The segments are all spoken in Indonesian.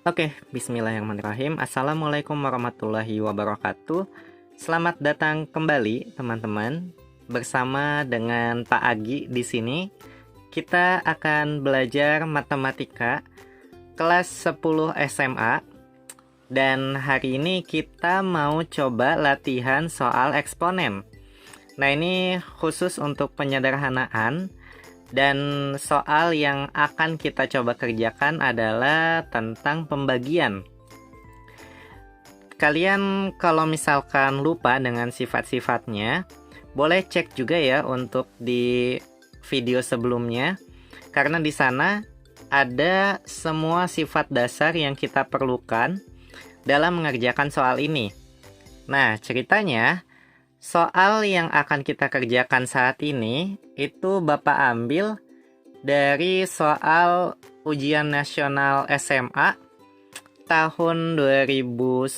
Oke, bismillahirrahmanirrahim. Assalamualaikum warahmatullahi wabarakatuh. Selamat datang kembali teman-teman. Bersama dengan Pak Agi di sini, kita akan belajar matematika kelas 10 SMA. Dan hari ini kita mau coba latihan soal eksponen. Nah, ini khusus untuk penyederhanaan. Dan soal yang akan kita coba kerjakan adalah tentang pembagian. Kalian kalau misalkan lupa dengan sifat-sifatnya, boleh cek juga ya untuk di video sebelumnya. Karena di sana ada semua sifat dasar yang kita perlukan dalam mengerjakan soal ini. Nah, ceritanya soal yang akan kita kerjakan saat ini itu Bapak ambil dari soal ujian nasional SMA tahun 2010.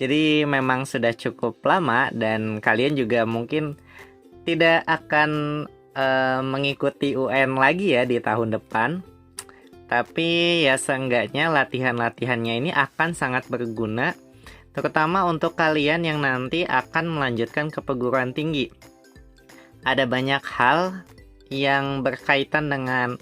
Jadi memang sudah cukup lama dan kalian juga mungkin tidak akan mengikuti UN lagi ya di tahun depan. Tapi ya seenggaknya latihan-latihannya ini akan sangat berguna, terutama untuk kalian yang nanti akan melanjutkan ke perguruan tinggi. Ada banyak hal yang berkaitan dengan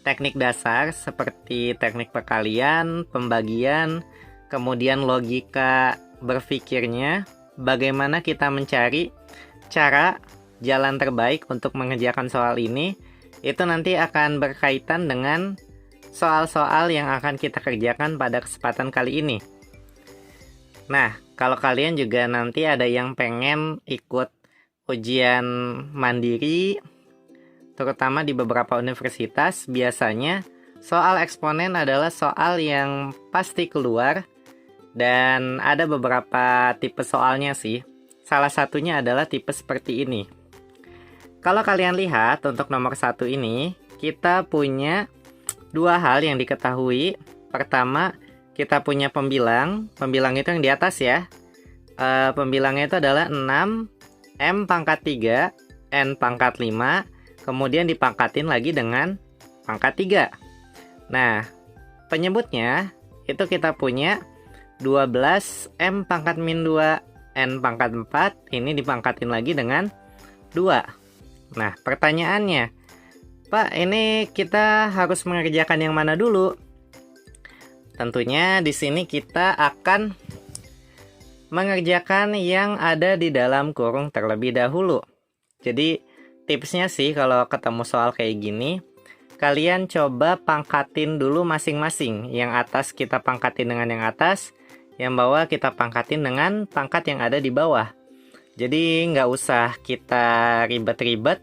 teknik dasar seperti teknik perkalian, pembagian, kemudian logika berpikirnya, bagaimana kita mencari cara jalan terbaik untuk mengerjakan soal ini, itu nanti akan berkaitan dengan soal-soal yang akan kita kerjakan pada kesempatan kali ini. Nah, kalau kalian juga nanti ada yang pengen ikut ujian mandiri, terutama di beberapa universitas, biasanya soal eksponen adalah soal yang pasti keluar, dan ada beberapa tipe soalnya sih. Salah satunya adalah tipe seperti ini. Kalau kalian lihat, untuk nomor 1 ini, kita punya dua hal yang diketahui. Pertama, kita punya pembilang itu yang di atas ya. Pembilangnya itu adalah 6, M pangkat 3, N pangkat 5, kemudian dipangkatin lagi dengan pangkat 3. Nah, penyebutnya itu kita punya 12, M pangkat min 2, N pangkat 4, ini dipangkatin lagi dengan 2. Nah, pertanyaannya, Pak, ini kita harus mengerjakan yang mana dulu? Tentunya di sini kita akan mengerjakan yang ada di dalam kurung terlebih dahulu. Jadi tipsnya sih kalau ketemu soal kayak gini, kalian coba pangkatin dulu masing-masing. Yang atas kita pangkatin dengan yang atas, yang bawah kita pangkatin dengan pangkat yang ada di bawah. Jadi nggak usah kita ribet-ribet,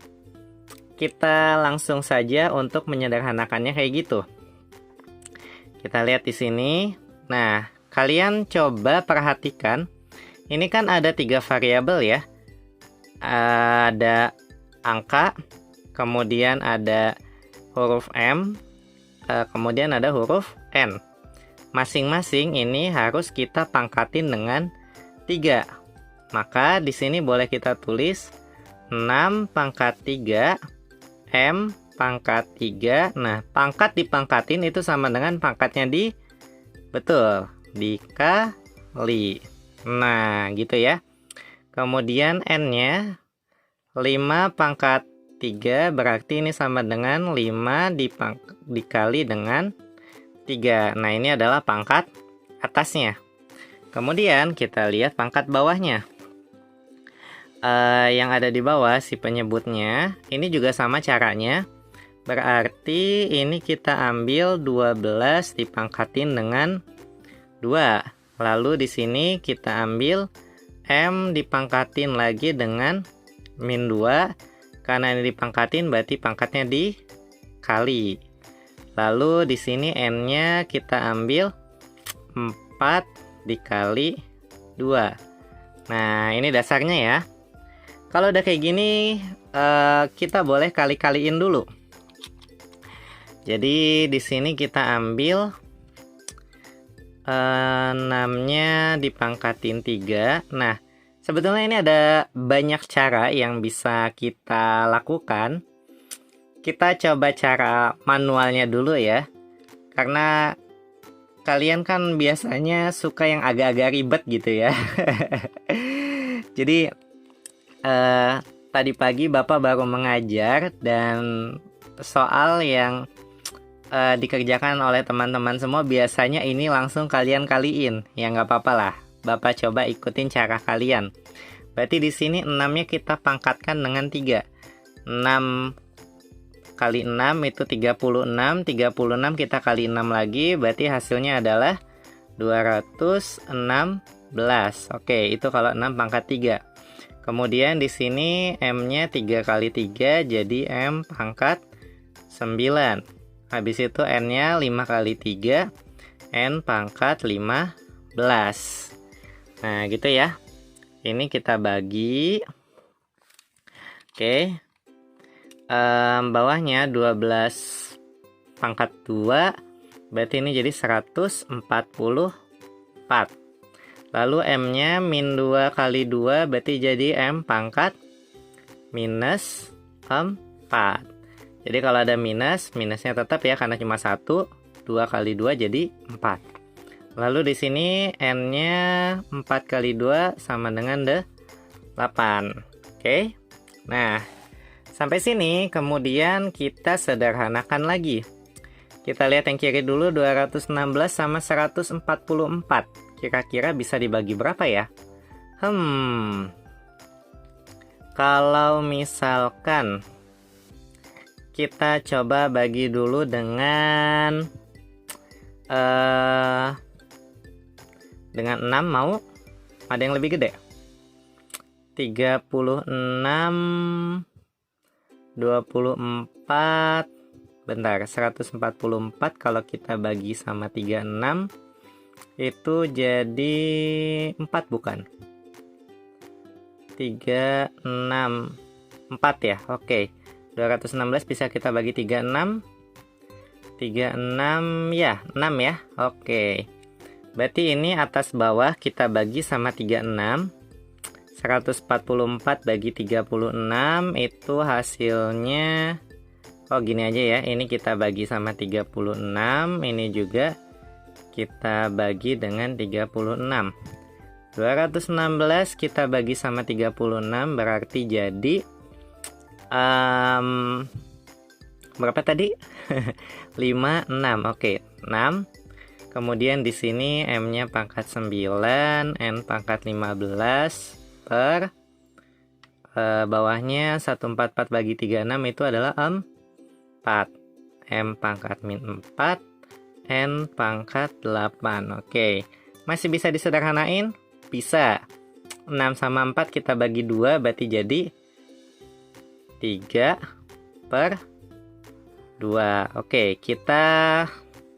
kita langsung saja untuk menyederhanakannya kayak gitu. Kita lihat di sini. Nah, kalian coba perhatikan. Ini kan ada 3 variabel ya. Ada angka, kemudian ada huruf M, kemudian ada huruf N. Masing-masing ini harus kita pangkatin dengan 3. Maka di sini boleh kita tulis 6 pangkat 3, M pangkat 3. Nah, pangkat dipangkatin itu sama dengan pangkatnya dikali. Nah, gitu ya. Kemudian N-nya 5 pangkat 3, berarti ini sama dengan 5 dikali dengan 3. Nah, ini adalah pangkat atasnya. Kemudian kita lihat pangkat bawahnya. Yang ada di bawah si penyebutnya, ini juga sama caranya. Berarti ini kita ambil 12 dipangkatin dengan 2. Lalu di sini kita ambil M dipangkatin lagi dengan min 2. Karena ini dipangkatin berarti pangkatnya dikali. Lalu di sini N-nya kita ambil 4 dikali 2. Nah, ini dasarnya ya. Kalau udah kayak gini, kita boleh kali-kaliin dulu. Jadi di sini kita ambil 6-nya dipangkatin 3. Nah, sebetulnya ini ada banyak cara yang bisa kita lakukan. Kita coba cara manualnya dulu ya. Karena kalian kan biasanya suka yang agak-agak ribet gitu ya. Jadi tadi pagi Bapak baru mengajar dan soal yang dikerjakan oleh teman-teman semua biasanya ini langsung kalian kaliin. Ya nggak apa-apa lah. Bapak coba ikutin cara kalian. Berarti di sini 6-nya kita pangkatkan dengan 3. 6 kali 6 itu 36. 36 kita kali 6 lagi, berarti hasilnya adalah 216. Oke, itu kalau 6 pangkat 3. Kemudian di sini M-nya 3 kali 3 jadi M pangkat 9. Habis itu N-nya 5 kali 3 N pangkat 15. Nah, gitu ya. Ini kita bagi. Oke. Bawahnya 12 pangkat 2 berarti ini jadi 144. Lalu M-nya min 2 kali 2 berarti jadi M pangkat minus 4. Jadi kalau ada minusnya tetap ya karena cuma 1. 2 kali 2 jadi 4. Lalu di sini N-nya 4 kali 2 sama dengan 8. Oke. Nah, sampai sini kemudian kita sederhanakan lagi. Kita lihat yang kiri dulu, 216 sama 144. Kira-kira bisa dibagi berapa ya? Kalau misalkan kita coba bagi dulu dengan 6 mau? Ada yang lebih gede? 36 24. Bentar, 144 kalau kita bagi sama 36 itu jadi 4 bukan? 3 6 4 ya. Oke. 216 bisa kita bagi 36 ya, 6 ya. Oke. Berarti ini atas bawah kita bagi sama 36. 144 bagi 36 itu hasilnya gini aja ya. Ini kita bagi sama 36, ini juga kita bagi dengan 36. 216 kita bagi sama 36 berarti jadi berapa tadi? 56. Oke, 6. Kemudian di sini M-nya pangkat 9, N pangkat 15 per bawahnya 144 bagi 36 itu adalah 4. M pangkat min 4, N pangkat 8. Oke. Masih bisa disederhanain? Bisa. 6 sama 4 kita bagi 2 berarti jadi 3 per 2. Oke, kita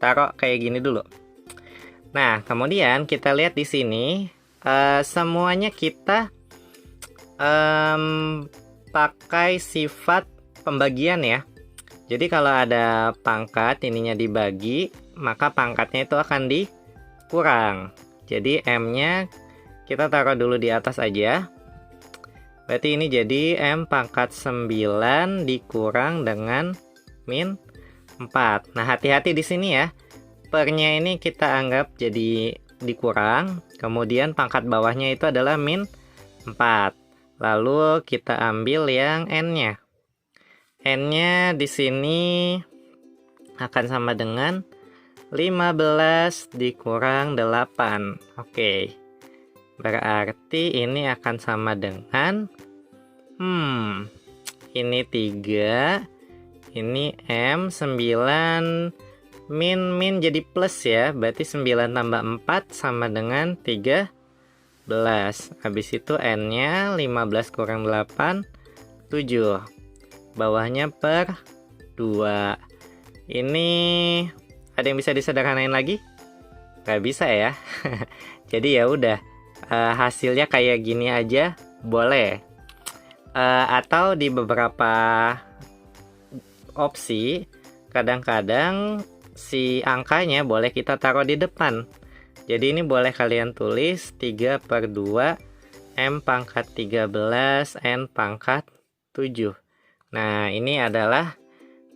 taruh kayak gini dulu. Nah, kemudian kita lihat di sini semuanya kita pakai sifat pembagian ya. Jadi kalau ada pangkat ininya dibagi, maka pangkatnya itu akan dikurang. Jadi M-nya kita taruh dulu di atas aja. Berarti ini jadi M pangkat 9 dikurang dengan min 4. Nah, hati-hati di sini ya. Per-nya ini kita anggap jadi dikurang. Kemudian pangkat bawahnya itu adalah min 4. Lalu kita ambil yang N-nya. N-nya di sini akan sama dengan 15 dikurang 8. Oke. Berarti ini akan sama dengan ini 3, ini M 9 min jadi plus ya. Berarti 9 tambah 4 sama dengan 13. Habis itu N-nya 15 kurang 8 7. Bawahnya per 2. Ini ada yang bisa disederhanain lagi? Gak bisa ya. Jadi ya udah, hasilnya kayak gini aja boleh. Atau di beberapa opsi kadang-kadang si angkanya boleh kita taruh di depan. Jadi ini boleh kalian tulis 3 per 2 M pangkat 13 N pangkat 7. Nah, ini adalah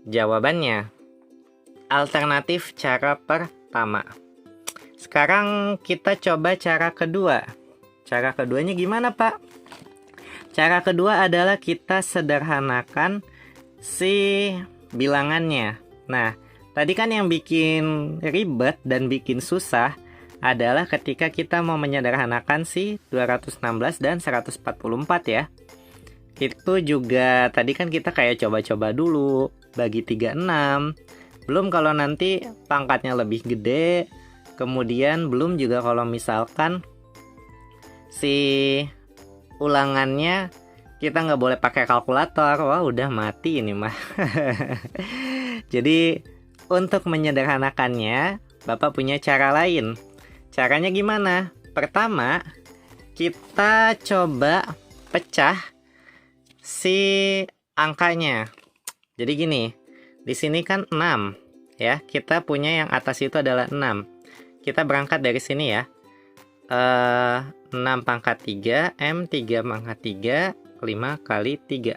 jawabannya. alternatif cara pertama. Sekarang kita coba cara kedua. Cara keduanya gimana, Pak? Cara kedua adalah kita sederhanakan si bilangannya. Nah, tadi kan yang bikin ribet dan bikin susah adalah ketika kita mau menyederhanakan si 216 dan 144 ya. Itu juga tadi kan kita kayak coba-coba dulu, bagi 36. Belum kalau nanti pangkatnya lebih gede. Kemudian belum juga kalau misalkan si ulangannya kita nggak boleh pakai kalkulator. Wah, udah mati ini mah. Jadi untuk menyederhanakannya, Bapak punya cara lain. Caranya gimana? Pertama, kita coba pecah si angkanya. Jadi gini, di sini kan 6 ya. Kita punya yang atas itu adalah 6. Kita berangkat dari sini ya. 6 pangkat 3, M 3 pangkat 3, 5 kali 3.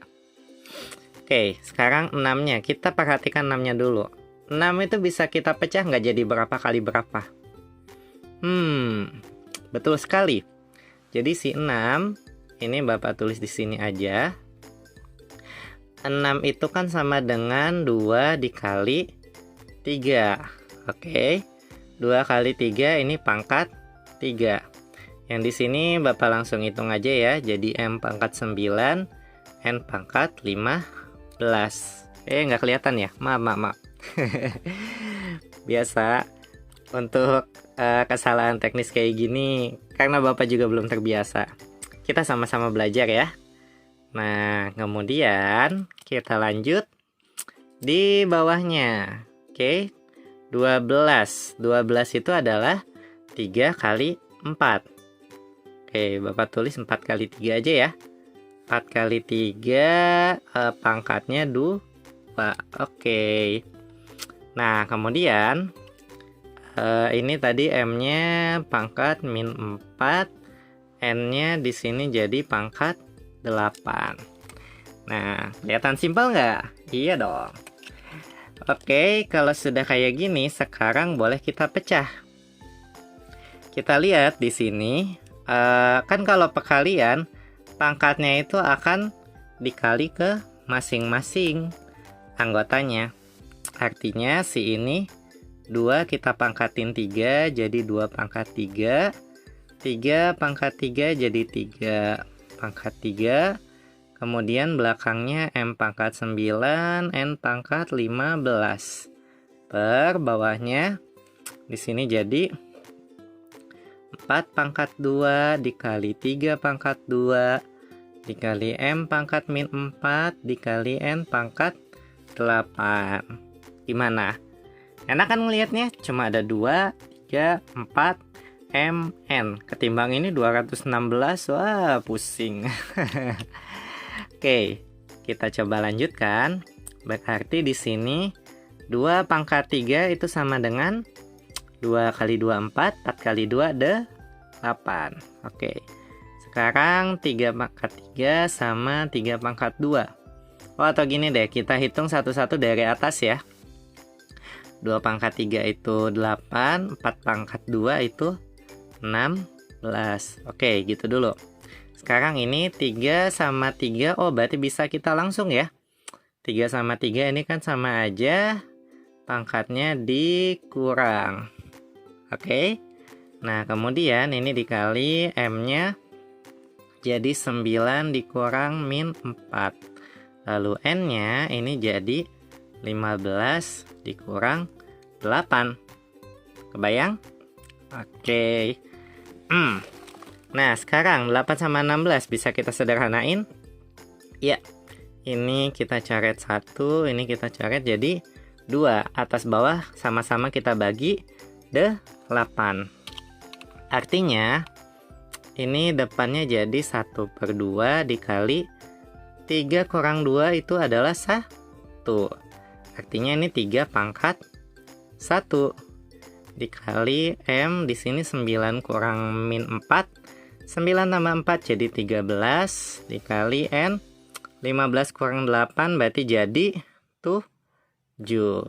Oke, sekarang 6-nya. Kita perhatikan 6-nya dulu. 6 itu bisa kita pecah nggak jadi berapa kali berapa? Betul sekali. Jadi si 6, ini Bapak tulis di sini aja. 6 itu kan sama dengan 2 dikali 3. Oke. 2 kali 3 ini pangkat 3. Yang di sini Bapak langsung hitung aja ya. Jadi M pangkat 9, N pangkat 15. Nggak kelihatan ya? Maaf. Biasa untuk kesalahan teknis kayak gini karena Bapak juga belum terbiasa. Kita sama-sama belajar ya. Nah, kemudian kita lanjut di bawahnya. Oke. 12. 12 itu adalah 3 kali 4. Oke, Bapak tulis 4 kali 3 aja ya. 4 kali 3 pangkatnya 2. Oke. Nah, kemudian ini tadi M-nya pangkat min 4. N-nya di sini jadi pangkat 8. Nah, kelihatan simpel nggak? Iya dong. Oke, kalau sudah kayak gini, sekarang boleh kita pecah. Kita lihat di sini, kan kalau perkalian, pangkatnya itu akan dikali ke masing-masing anggotanya. Artinya si ini 2 kita pangkatin 3, jadi 2 pangkat 3. 3 pangkat 3 jadi 3 pangkat 3. Kemudian belakangnya M pangkat 9, N pangkat 15. Per bawahnya di sini jadi 4 pangkat 2 dikali 3 pangkat 2 dikali M pangkat min 4 dikali N pangkat 8. Gimana? Enak kan ngelihatnya? Cuma ada 2, 3, 4 M, N. Ketimbang ini 216. Wah, pusing. Oke, kita coba lanjutkan. Berarti di sini 2 pangkat 3 itu sama dengan 2 kali 2 4, 4 kali 2 8. Oke. Sekarang 3 pangkat 3 sama 3 pangkat 2. Oh, atau gini deh, kita hitung satu-satu dari atas ya. 2 pangkat 3 itu 8, 4 pangkat 2 itu 16. Oke, gitu dulu. Sekarang ini 3 sama 3, oh berarti bisa kita langsung ya. 3 sama 3 ini kan sama aja, pangkatnya dikurang. Oke. Nah, kemudian ini dikali M-nya jadi 9 dikurang min 4. Lalu N-nya ini jadi 15 dikurang 8. Kebayang? Oke. Nah, sekarang 8 sama 16 bisa kita sederhanain? Ya. Ini kita coret 1, ini kita coret jadi 2. Atas bawah sama-sama kita bagi 8. Artinya, ini depannya jadi 1/2 dikali 3 kurang 2 itu adalah 1. Artinya ini 3 pangkat 1 dikali M di sini 9 kurang min 4. 9 tambah 4 jadi 13 dikali N 15 kurang 8 berarti jadi 7.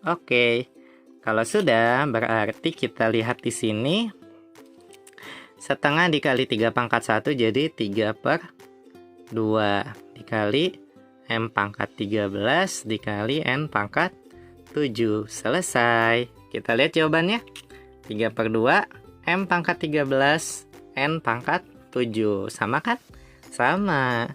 Oke, kalau sudah berarti kita lihat di sini setengah dikali 3 pangkat 1 jadi 3/2 dikali M pangkat 13 dikali N pangkat 7. Selesai. Kita lihat jawabannya. 3/2 M pangkat 13 N pangkat 7. Sama kan? Sama.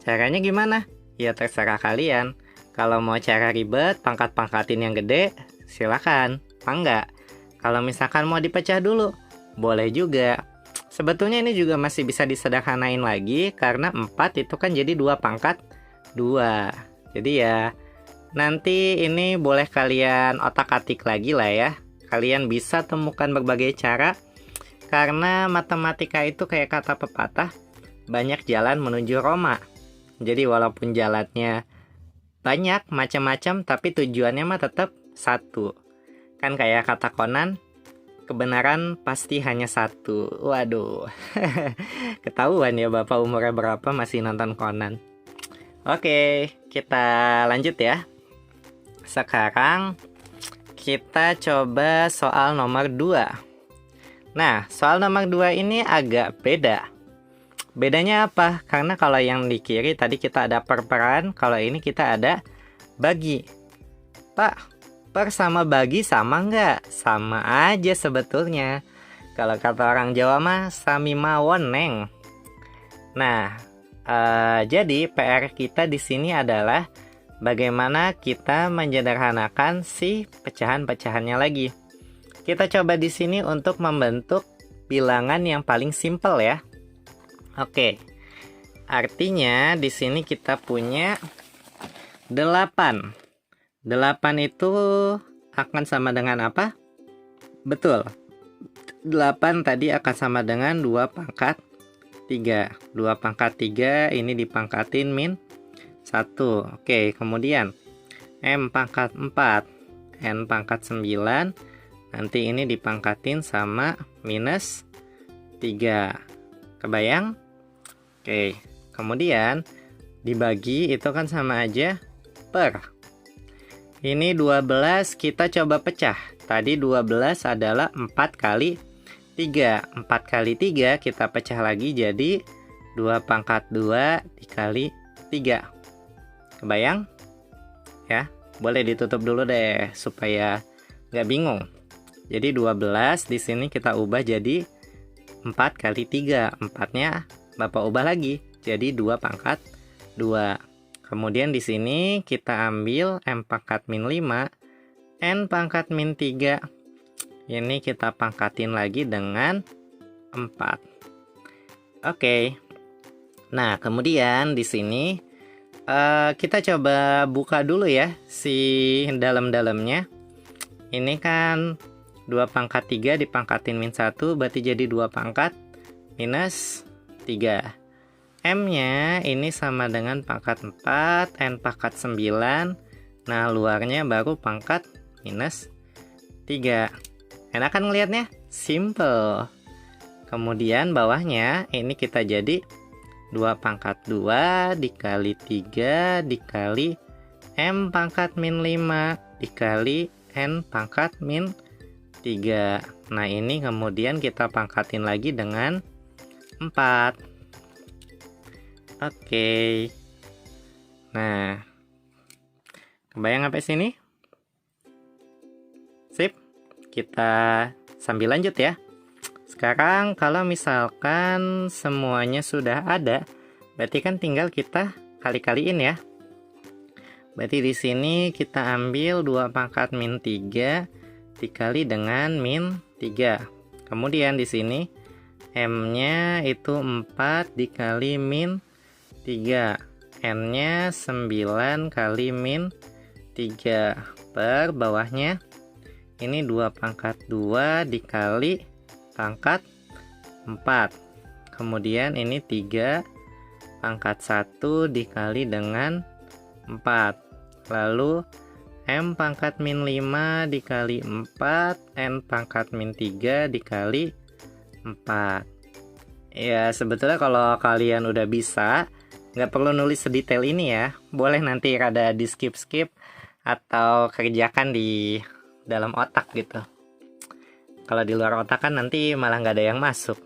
Caranya gimana? Ya terserah kalian. Kalau mau cara ribet, pangkat-pangkatin yang gede, silakan. Enggak. Kalau misalkan mau dipecah dulu, boleh juga. Sebetulnya ini juga masih bisa disederhanain lagi, karena 4 itu kan jadi 2 pangkat 2. Jadi ya, nanti ini boleh kalian otak-atik lagi lah ya. Kalian bisa temukan berbagai cara, karena matematika itu kayak kata pepatah, banyak jalan menuju Roma. Jadi walaupun jalannya banyak, macam-macam, tapi tujuannya mah tetap satu. Kan kayak kata Conan, kebenaran pasti hanya satu. Waduh, ketahuan ya Bapak umurnya berapa masih nonton Conan. Oke, kita lanjut ya. Sekarang kita coba soal nomor 2. Nah, soal nomor 2 ini agak beda. Bedanya apa? Karena kalau yang di kiri tadi kita ada per-peran, kalau ini kita ada bagi. Pak, per sama bagi sama nggak? Sama aja sebetulnya. Kalau kata orang Jawa mah sami mawon neng. Nah, jadi PR kita di sini adalah bagaimana kita menyederhanakan si pecahan-pecahannya lagi. Kita coba di sini untuk membentuk bilangan yang paling simpel ya. Oke. Artinya di sini kita punya 8. 8 itu akan sama dengan apa? Betul. 8 tadi akan sama dengan 2 pangkat 3. 2 pangkat 3 ini dipangkatin min 1. Oke, kemudian M pangkat 4, N pangkat 9. Nanti ini dipangkatin sama minus 3. Kebayang? Oke, kemudian dibagi itu kan sama aja per. Ini 12 kita coba pecah. Tadi 12 adalah 4 kali 3. 4 kali 3 kita pecah lagi jadi 2 pangkat 2 dikali 3. Kebayang? Ya, boleh ditutup dulu deh supaya nggak bingung. Jadi 12 di sini kita ubah jadi 4 kali 3. 4-nya Bapak ubah lagi jadi 2 pangkat 2. Kemudian di sini kita ambil M pangkat min 5, N pangkat min 3. Ini kita pangkatin lagi dengan 4. Oke. Nah, kemudian di sini kita coba buka dulu ya si dalam-dalamnya. Ini kan 2 pangkat 3 dipangkatin min 1 berarti jadi 2 pangkat minus 3. M-nya ini sama dengan pangkat 4, N pangkat 9. Nah, luarnya baru pangkat minus 3. Enak kan ngelihatnya? Simple. Kemudian bawahnya ini kita jadi 2 pangkat 2 dikali 3 dikali M pangkat min 5 dikali N pangkat min 3. Nah, ini kemudian kita pangkatin lagi dengan 4. Oke. Nah, kebayang sampai sini? Sip. Kita sambil lanjut ya. Sekarang kalau misalkan semuanya sudah ada, berarti kan tinggal kita kali-kaliin ya. Berarti di sini kita ambil 2 pangkat min 3 dikali dengan min 3. Kemudian di sini M-nya itu 4 dikali min 3. N-nya 9 kali min 3 per bawahnya ini 2 pangkat 2 dikali pangkat 4. Kemudian ini 3 pangkat 1 dikali dengan 4. Lalu M pangkat min 5 dikali 4, N pangkat min 3 dikali 4. Ya, sebetulnya kalau kalian udah bisa, nggak perlu nulis sedetail ini ya. Boleh nanti rada di skip-skip atau kerjakan di dalam otak gitu. Kalau di luar otak kan nanti malah nggak ada yang masuk.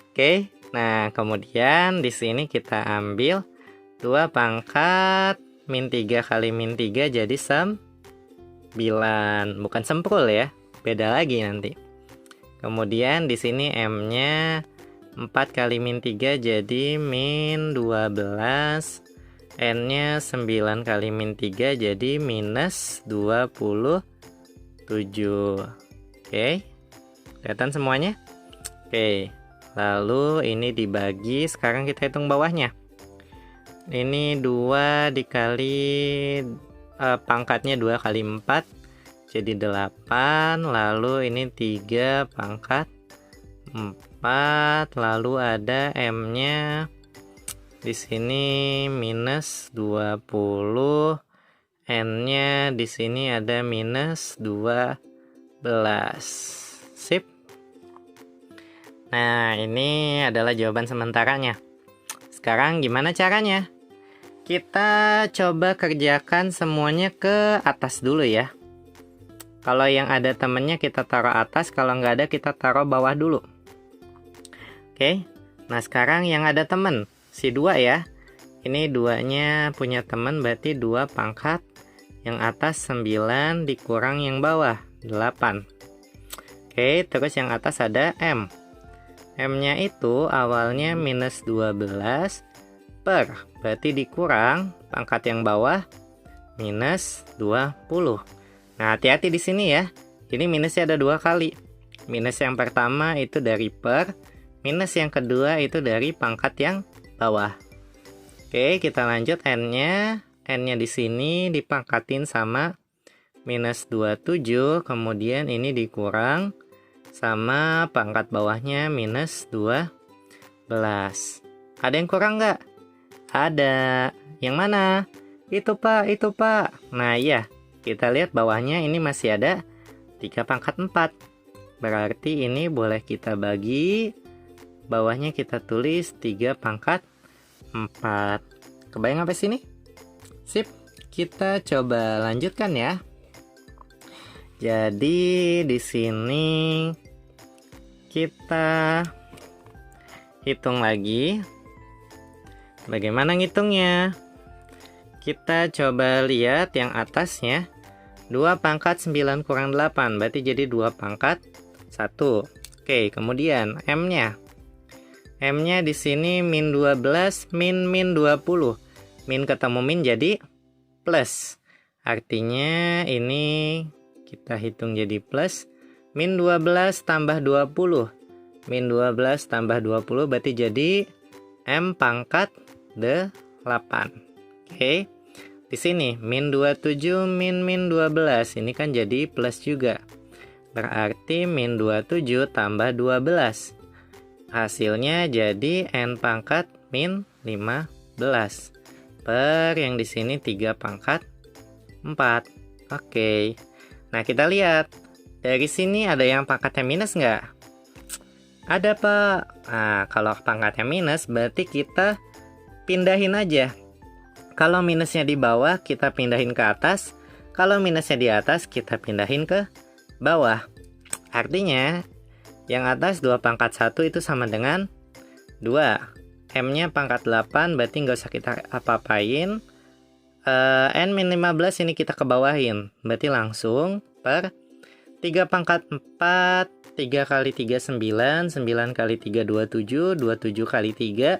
Oke, nah kemudian di sini kita ambil 2 pangkat min 3 kali min 3 jadi 9. Bukan sempul ya, beda lagi nanti. Kemudian di sini M-nya 4 kali min 3 jadi min 12. N-nya 9 kali min 3 jadi minus 27. Oke, kelihatan semuanya? Oke, lalu ini dibagi, sekarang kita hitung bawahnya. Ini 2 dikali pangkatnya 2 kali 4 jadi 8, lalu ini 3 pangkat 4, lalu ada M-nya di sini minus 20, N-nya di sini ada minus 12. Sip. Nah, ini adalah jawaban sementaranya. Sekarang gimana caranya? Kita coba kerjakan semuanya ke atas dulu ya. Kalau yang ada temennya kita taruh atas, kalau nggak ada kita taruh bawah dulu. Oke, nah sekarang yang ada temen, si 2 ya. Ini 2-nya punya temen, berarti 2 pangkat. Yang atas 9 dikurang yang bawah 8. Oke, terus yang atas ada M. M-nya itu awalnya minus 12 berarti dikurang pangkat yang bawah minus 20. Nah, hati-hati di sini ya. Ini minusnya ada 2 kali. Minus yang pertama itu dari per, minus yang kedua itu dari pangkat yang bawah. Oke, kita lanjut N-nya. N-nya di sini dipangkatin sama minus 27, kemudian ini dikurang sama pangkat bawahnya minus 12. Ada yang kurang nggak? Ada. Yang mana? Itu Pak, itu Pak. Nah iya, kita lihat bawahnya ini masih ada 3 pangkat 4. Berarti ini boleh kita bagi. Bawahnya kita tulis 3 pangkat 4. Kebayang sampai sini? Sip, kita coba lanjutkan ya. Jadi di sini kita hitung lagi. Bagaimana ngitungnya? Kita coba lihat yang atasnya. 2 pangkat 9 kurang 8, berarti jadi 2 pangkat 1. Oke, kemudian M-nya. M-nya di sini min 12 min 20. Min ketemu min jadi plus. Artinya ini kita hitung jadi plus. Min 12 tambah 20. Min 12 tambah 20 berarti jadi M pangkat 8. Oke. Di sini min 27 min 12. Ini kan jadi plus juga. Berarti min 27 tambah 12. Hasilnya jadi N pangkat min 15. Per yang di sini 3 pangkat 4. Oke. Nah, kita lihat. Dari sini ada yang pangkatnya minus nggak? Ada, Pak. Nah, kalau pangkatnya minus, berarti kita pindahin aja. Kalau minusnya di bawah, kita pindahin ke atas. Kalau minusnya di atas, kita pindahin ke bawah. Artinya, yang atas 2 pangkat 1 itu sama dengan 2. M-nya pangkat 8, berarti nggak usah kita apa-apain. N-15 ini kita kebawahin. Berarti langsung per 3 pangkat 4, 3 kali 3, 9. 9 kali 3, 27. 27 kali 3,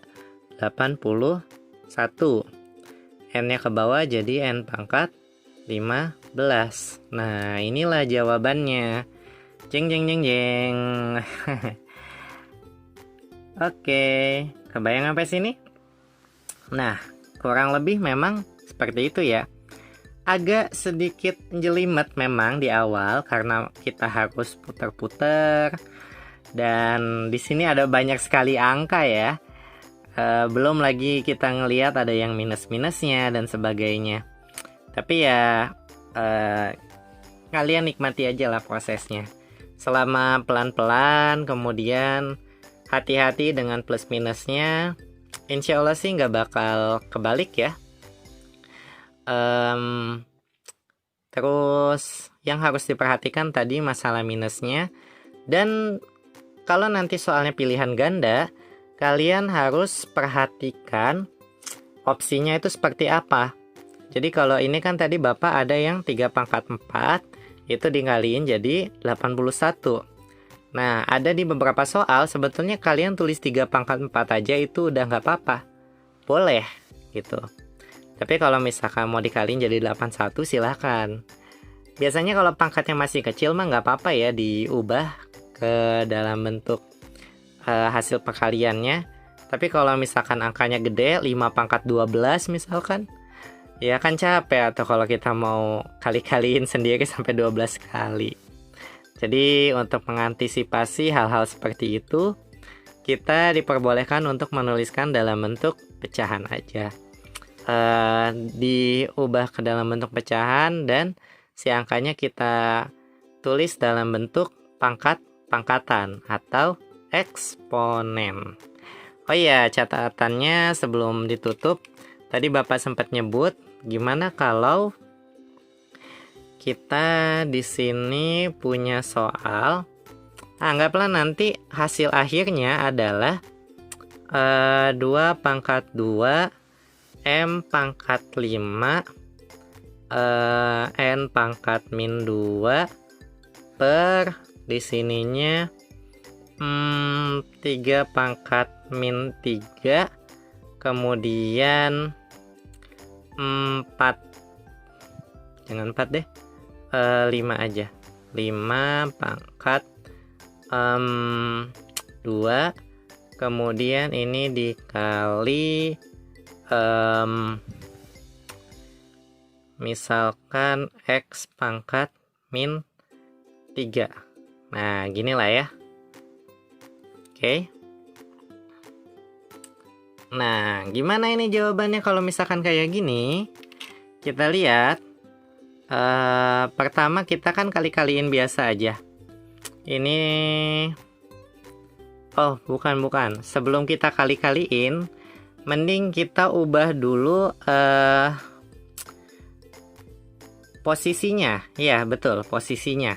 81. N-nya ke bawah jadi N pangkat 15. Nah, inilah jawabannya. Jeng, jeng, jeng, jeng. Oke, kebayang sampai sini? Nah, kurang lebih memang seperti itu ya. Agak sedikit jelimet memang di awal karena kita harus putar-putar. Dan di sini ada banyak sekali angka ya. Belum lagi kita ngelihat ada yang minus-minusnya dan sebagainya. Tapi ya kalian nikmati aja lah prosesnya. Selama pelan-pelan, kemudian hati-hati dengan plus minusnya. Insya Allah sih nggak bakal kebalik ya. Em, Terus yang harus diperhatikan tadi masalah minusnya. Dan kalau nanti soalnya pilihan ganda, kalian harus perhatikan opsinya itu seperti apa. Jadi kalau ini kan tadi Bapak ada yang 3 pangkat 4, itu dikaliin jadi 81. Nah, ada di beberapa soal sebetulnya kalian tulis 3 pangkat 4 aja itu udah nggak apa-apa. Boleh, gitu. Tapi kalau misalkan mau dikaliin jadi 81 silahkan. Biasanya kalau pangkatnya masih kecil mah nggak apa-apa ya diubah ke dalam bentuk hasil perkaliannya. Tapi kalau misalkan angkanya gede, 5 pangkat 12 misalkan, ya kan capek atau kalau kita mau kali-kaliin sendiri sampai 12 kali. Jadi untuk mengantisipasi hal-hal seperti itu, kita diperbolehkan untuk menuliskan dalam bentuk pecahan aja. Diubah ke dalam bentuk pecahan dan si angkanya kita tulis dalam bentuk pangkatan atau eksponen. Oh iya, catatannya sebelum ditutup, tadi Bapak sempat nyebut gimana kalau kita di sini punya soal, anggaplah nanti hasil akhirnya adalah 2 pangkat 2 M pangkat 5 N pangkat min 2 per di sininya 3 pangkat min 3 kemudian 4, jangan 4 deh, 5 aja, 5 pangkat 2 kemudian ini dikali misalkan X pangkat min 3. Nah, gini lah ya. Oke. Nah, gimana ini jawabannya kalau misalkan kayak gini? Kita lihat. Pertama kita kan kali-kaliin biasa aja. Ini bukan. Sebelum kita kali-kaliin, mending kita ubah dulu posisinya. Ya, betul, posisinya.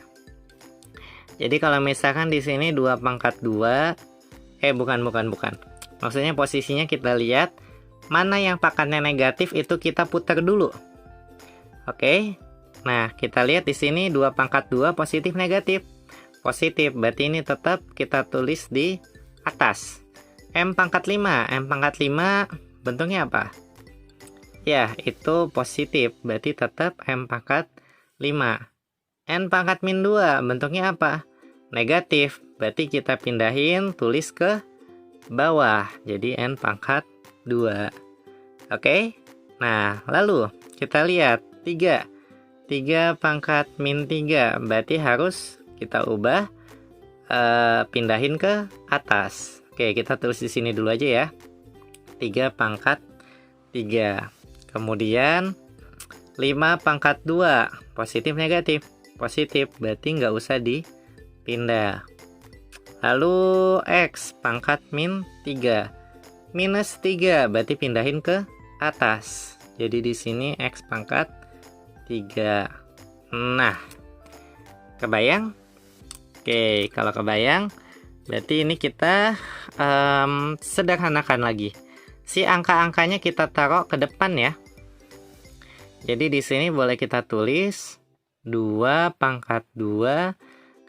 Jadi kalau misalkan di sini 2 pangkat 2, bukan. Maksudnya posisinya kita lihat mana yang pangkatnya negatif itu kita putar dulu. Oke. Nah, kita lihat di sini 2 pangkat 2 positif negatif. Positif, berarti ini tetap kita tulis di atas. M pangkat 5. M pangkat 5 bentuknya apa? Ya, itu positif, berarti tetap M pangkat 5. N pangkat min 2 bentuknya apa? Negatif, berarti kita pindahin tulis ke bawah, jadi N pangkat 2. Oke? Nah, lalu kita lihat 3 pangkat min 3, berarti harus kita ubah, pindahin ke atas. Oke, kita tulis di sini dulu aja ya. 3 pangkat 3. Kemudian 5 pangkat 2, positif negatif? Positif, berarti nggak usah dipindah. Lalu X pangkat min 3. Minus 3, berarti pindahin ke atas. Jadi di sini X pangkat 3. Nah, kebayang? Oke, kalau kebayang, berarti ini kita sederhanakan lagi. Si angka-angkanya kita taruh ke depan ya. Jadi di sini boleh kita tulis 2 pangkat 2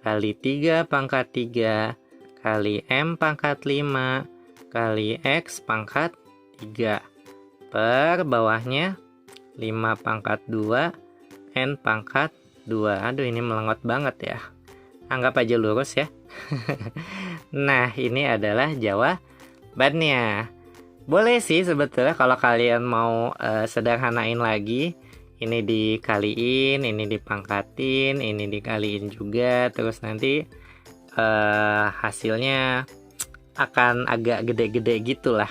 kali 3 pangkat 3 kali M pangkat 5 kali X pangkat 3 per bawahnya 5 pangkat 2 N pangkat 2. Aduh, ini melengot banget ya. Anggap aja lurus ya. Nah, ini adalah jawabannya. Boleh sih sebetulnya kalau kalian mau sederhanain lagi. Ini dikaliin, ini dipangkatin, ini dikaliin juga. Terus nanti hasilnya akan agak gede-gede gitulah.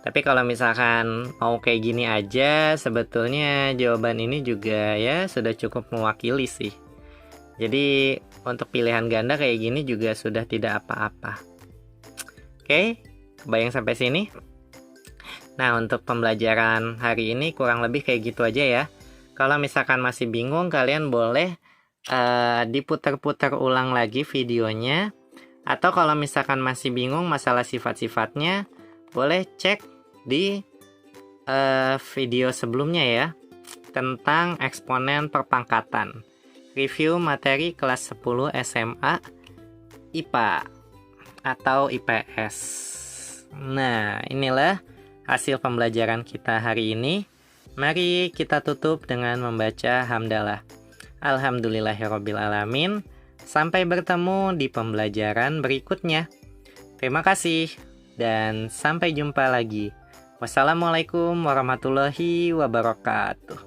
Tapi kalau misalkan mau kayak gini aja, sebetulnya jawaban ini juga ya sudah cukup mewakili sih. Jadi untuk pilihan ganda kayak gini juga sudah tidak apa-apa. Oke, kebayang sampai sini? Nah, untuk pembelajaran hari ini kurang lebih kayak gitu aja ya. Kalau misalkan masih bingung, kalian boleh diputar-putar ulang lagi videonya. Atau kalau misalkan masih bingung masalah sifat-sifatnya, boleh cek di video sebelumnya ya, tentang eksponen perpangkatan. Review materi kelas 10 SMA IPA atau IPS. Nah, inilah hasil pembelajaran kita hari ini. Mari kita tutup dengan membaca hamdalah. Alhamdulillahirrabbilalamin. Sampai bertemu di pembelajaran berikutnya. Terima kasih dan sampai jumpa lagi. Wassalamualaikum warahmatullahi wabarakatuh.